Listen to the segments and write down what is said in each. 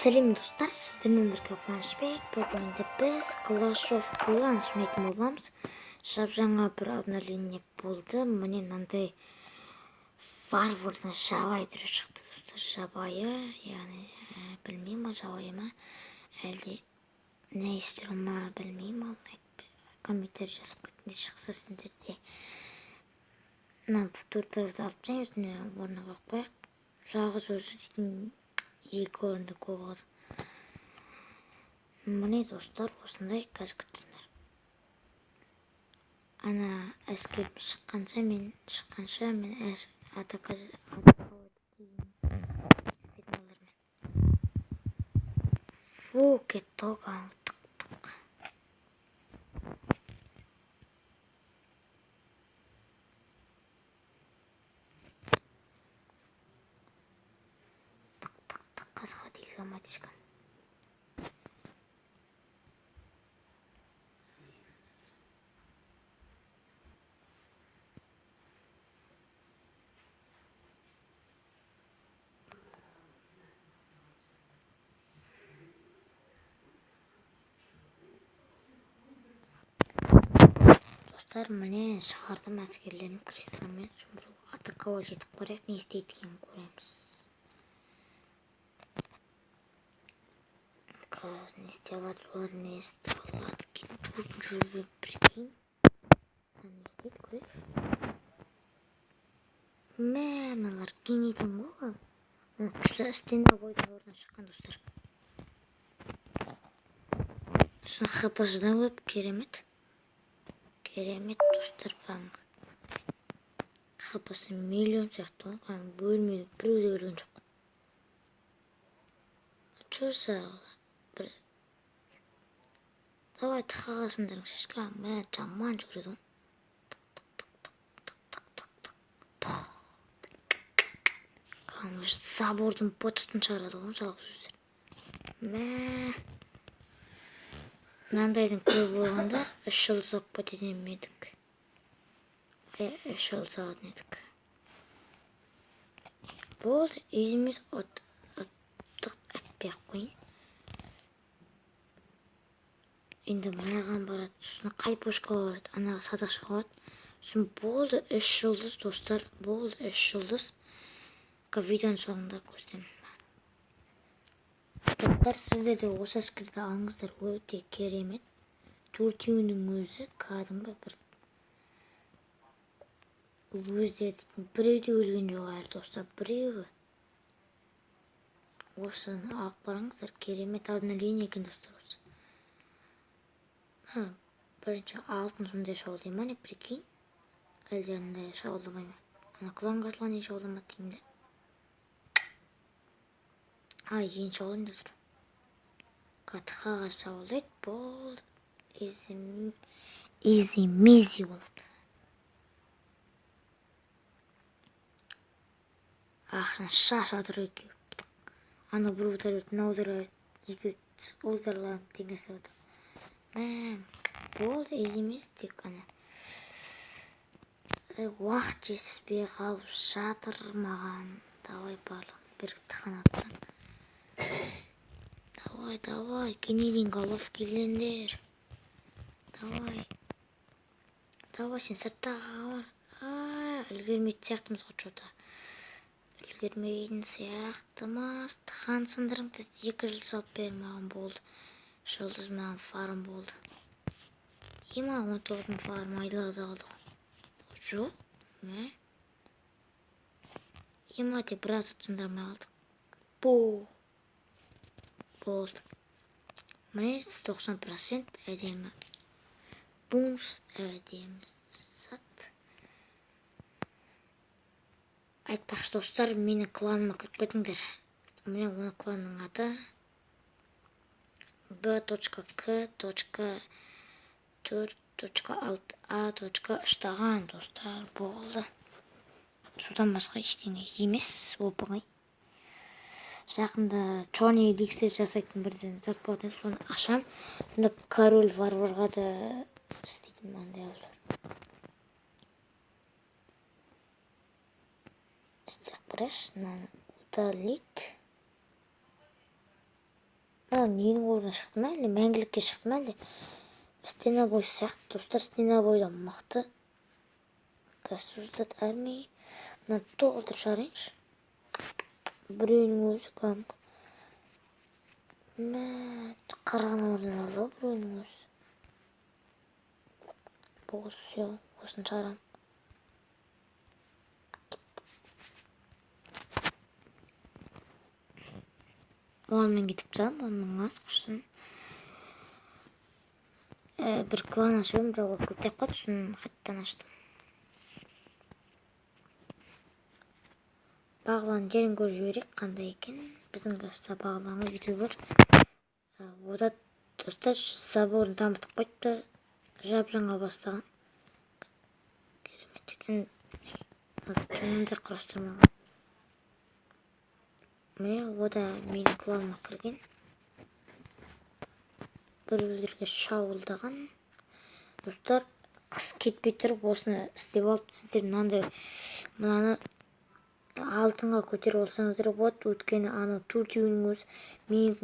Сәлем достар, сіздермен бірге Қуанышбек. Бүгінде біз Clash of Clans ойнайтын боламыз. Жаңа бір обновление болды. Міне мынандай варвардың жабайы түрі шықты достар. Жабайы, яғни білмеймін жабайы ма, әлде не істері ма білмеймін. Комментарий жазып кетінде шықса сендерде. Мына төрт-бірді алып жай өзіне орнына қойып қояйық. Жалғыз өзі дейтін екі орынды көп алады. Міне достар, осындай қазір күттіңдер. Ана әскер шыққанша мен атака фу, кетті оған тық-тық. Қазға тегіз алмайды ешкім. Достар, міне шығардым әскерлерін кристалмен. Бір атакаға жетіп барайық, не істейді екенін көреміз. Қазір не істей алады, олар не істей алады. Төртінші жүрген прикинь. Не істейді, көрейік. Мыналар генейдің ғой. Күшті істенді бойдан орнынан шыққан достар. Шын хпшыдан көп, керемет. Керемет достар, қаңғы. Хпсы миллион сияқты, қаңғы бөлмейді, біреуді көрген жоқ. Чөзі бір... Давай тықағасындарың шешка, мә жаман жүреді. Қаңғы забордың почтын шығарады ғой, жалғыз өздер. Мә... Мынандайдың көп болғанда 3 жыл соқ кететін едік. 3 жыл соғатын едік. Болды, өзіміз әтпей-ақ қойын. Енді мынаған барады, сосын қай пошқа барады, анаға садақшыға барады. Сосын болды 3 жылдыз достар, болды 3 жылдыз. Видеоның соңында көрсетемін. Достар, сіздер де осы әскерді алыңыздар, өте керемет. Төртеуінің өзі кәдімгі бір өздері дейтін біреуде өлген жоқ әлі достар, біреуі. Осыны алып барыңыздар, керемет обновление екен достар осы. Бірінші алтын сондай шауылдай ма не, прикинь. Әлде андай шауылдамай ма. Ана клан қасылға не шауылдама деймді. Ең шауылында тұр. Қатықаға шауылдайды, болды. Изи-мизи болады. Ақшын шаш атыр екеу. Ана бір ұтар өтін, аудар екеу ұлдарланып теңестер өтір. Болды, изи-мизи тек қана. Уақыт жетіспей қалып жатыр маған. Давай барлығын бірікті қанаттан. Давай, кенеден голов келдендер. Давай, сен сырттаға бар. Үлгермейді сияқтымыз ғой жота. Үлгермейдің сияқтымыз. Тыған сындырыңды 2 жыл салып бер маған болды. Жұлдыз маған фарм болды. Ема 19-ның фарм айлағыда қалды ғой. Жоқ, мә? Ема тек біраз сындырмай қалдық. Болды. Міне 90% әдемі. Бумс әдемі сат. Айтпақшы достар, менің кланыма кіріп кетіңдер. Міне оны кланның аты b.k.4.6a.3 достар, болды. Содан басқа ештеңе емес, оп-оңай. Жақында чони ликстер жасайтын бірден зат болатын, соны ашам. Сонда король варварға да істейтін маңдай алыр. Істек біраш, мынаны удалить. ненің орнына шықты ма әлде мәңгілікке шықты ма әлде стенобой сияқты достар. Стенобойдан мықты создат армии. Мына толтырып шығарайыншы. Біреуінің өзі кәдімгі қараған орнын алды ғой біреуінің өзі. Бұл все осыны шығарамын. Оғанмен кетіп тастадым, оның аз құрсын. Бір клан ашып едім, бірақ ол көптеп қалды, сосын қайтадан аштым. Бағлан жерін көріп жіберейік, қандай екен. Біздің каста бағланға ютубер. Ода достар заборын дамытып қойыпты, жап-жаңа бастаған. Керемет екен. Мындай құрастырмаған. Міне, ода менің кланыма кірген. Біреулерге шауылдаған. Достар, қыс кетпей тұрып осыны істеп алып, сіздер мынаны алтынға көтеріп алсаңыздар болады. Өйткені ана төртеуінің өзі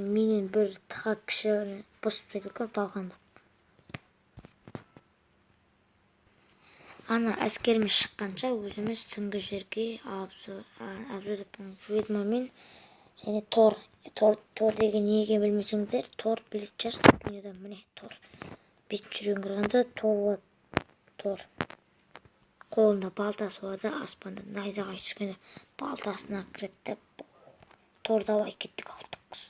менен бір тыға кіші бұзып тастайды екен талқандап. Ана әскеріміз шыққанша өзіміз түнгі жерге обзор ведьмамен және Тор деген неге білмесеңдер, Тор білетін шығарсыздар дүниеде. Міне Тор. 5-ші реңк кіргенде Тор. Қолында балтасы бар да, аспанда найзағай түскенде балтасына кіреді. Тор давай кеттік алдық қыз.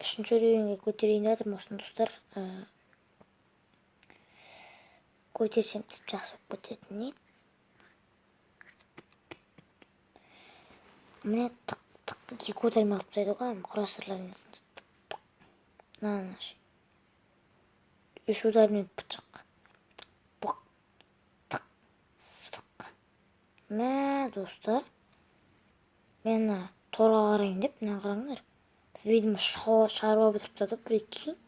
3-ші реңкке көтерейін дедім осыны достар. Көтерсем тіп жақсы болып кететін еді. Міне тық көтерме алып тастайды ғой, құрастырылатын. Мынаны 3 удармен пычақ. Мә, достар, мен Торға қарайын деп, мына қараңдар. Видимо, шаруа бітіріп тастады, прикинь.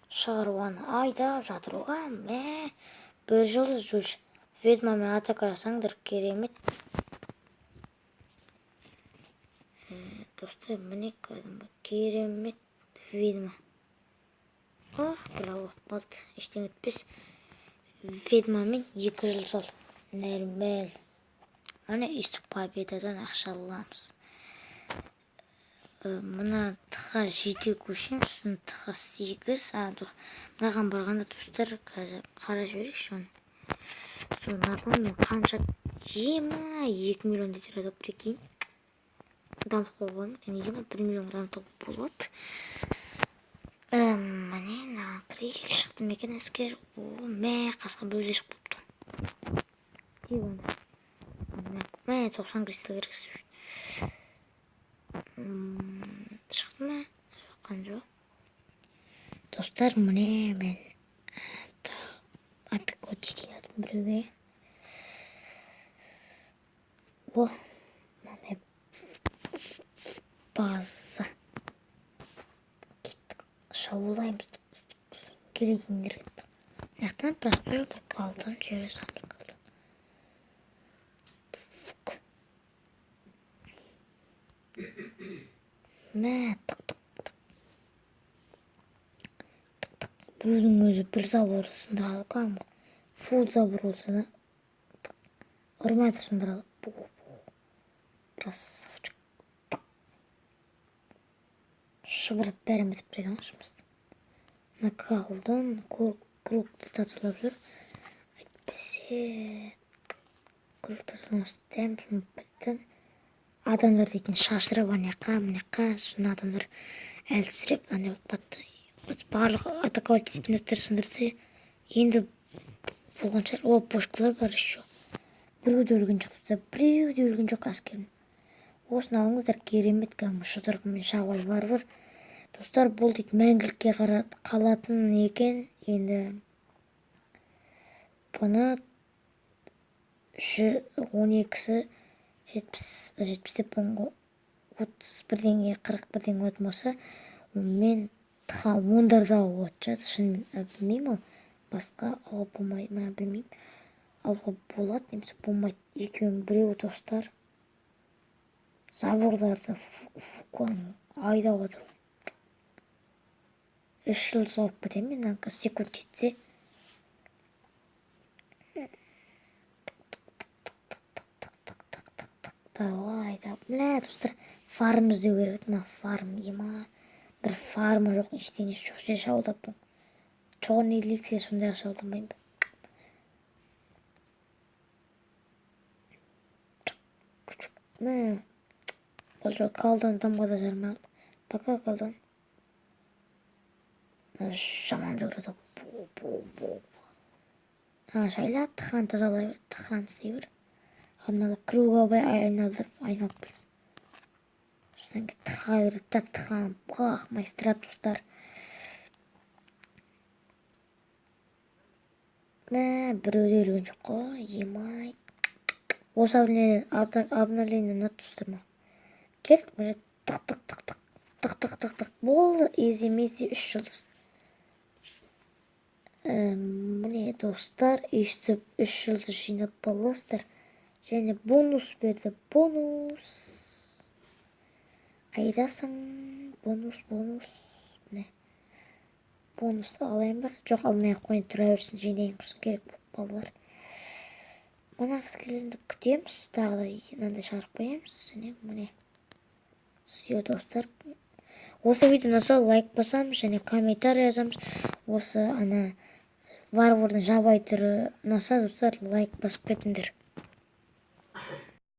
Шаруаны айдап жатыр ғой. Мә, бір жыл жүш. Ведьмамен атака жасаңдар, керемет. Достар, міне кәдімгі керемет ведьма. Бірақ оқпалды, ештен өтпес. Ведьмамен 2 жыл салдық. Нормал. Міне үстік победадан ақша аламыз. Мына тыға 7 көшем, сосын тыға 8. Мынаған барғанда достар, қазір қара жіберейікші оны. Соны мен қанша 22 миллион деді прикинь. Дамып қойғым, және 1 миллион дамып болады. Міне кірейік, шықты мекен әскер. Мә, қасқа бөлдешік болыпты. Мә, 90 кристалл керексіз. Шықты ма? Шыққан жоқ. Достар, міне мен атық код жетейін атым біреуге. Міне база. Кеттік, шауылаймыз. Керегендер кеттік. Яқтан простой бір қалдың, жері самды қалды. Мә, тық. Біреудің өзі бір забор сындыралы кәдімгі. Фуд забор болса да. Ұрмайды сындыралы. Красавчик. Шыбырып бәрін бітіп тұрайын жұмысты. Мына қалдың, кругты тасылап жүр. Әйтпесе круг тасыламас тәмпім бітті. Адамдар дейтін шашырап анаяққа, сосын адамдар әлсіреп, андай батты. Барлық атаковать етпіндіктер сындырды. Енді болған шығар. Пошкалар бар еще. Біреуді өлген жоқ әскерім. Осын алыңыздар, керемет кәдімгі шұдырғымен шабай бар. Достар, бұл дейді мәңгілікке қалатын екен. Енді бұны 12-сі 70 деп 31-ден 41-ден өтім болса, мен тұға 10-дарда өтші. Шын білмеймін ол. Басқа ауға болмайды ма, білмеймін. Ауға болады, немесе болмайды. Екеуін біреу достар. Заборларды айдап отыр. 3 жыл салып кетемін мен, секунд жетсе. Давай, мына достар, фарм іздеу керек. Мына фарм ема. Бір фарма жоқ, ештеңесі жоқ. Же шабылдап. Чоғын эликсия сондай шабылдамайым. Мә. Ол жоқ, колдон тамғада жармал. Пока колдон. Жаман жүреді. Шайлап, тықан тазалай, тықан істей бер. Мынада круговой айналып білсін. Содан кейін тыға береді, тыған, бақ, майыстырады достар. Біреуді өлген жоқ қой, емай. Осы обновление ұнады достар ма? Келдік, мына тық. Болды, еземесе 3 жұлдыз. Міне достар, өйстіп 3 жұлдыз жинап боласыздар. Және бонус берді, бонус. Қайдасың? Бонус. Міне. Бонусты алайын ба? Жоқ, алмай қойын, тұра берсін, жинайын құрсын керек балалар. Мына қыз-келгенді күтеміз, тағы да мынандай шығарып қоямыз. Міне. Все, достар. Осы видеоны ұнаса лайк басамыз және комментарий жазамыз. Осы варвардың жабайы түрі ұнаса, достар, лайк басып кетіңдер.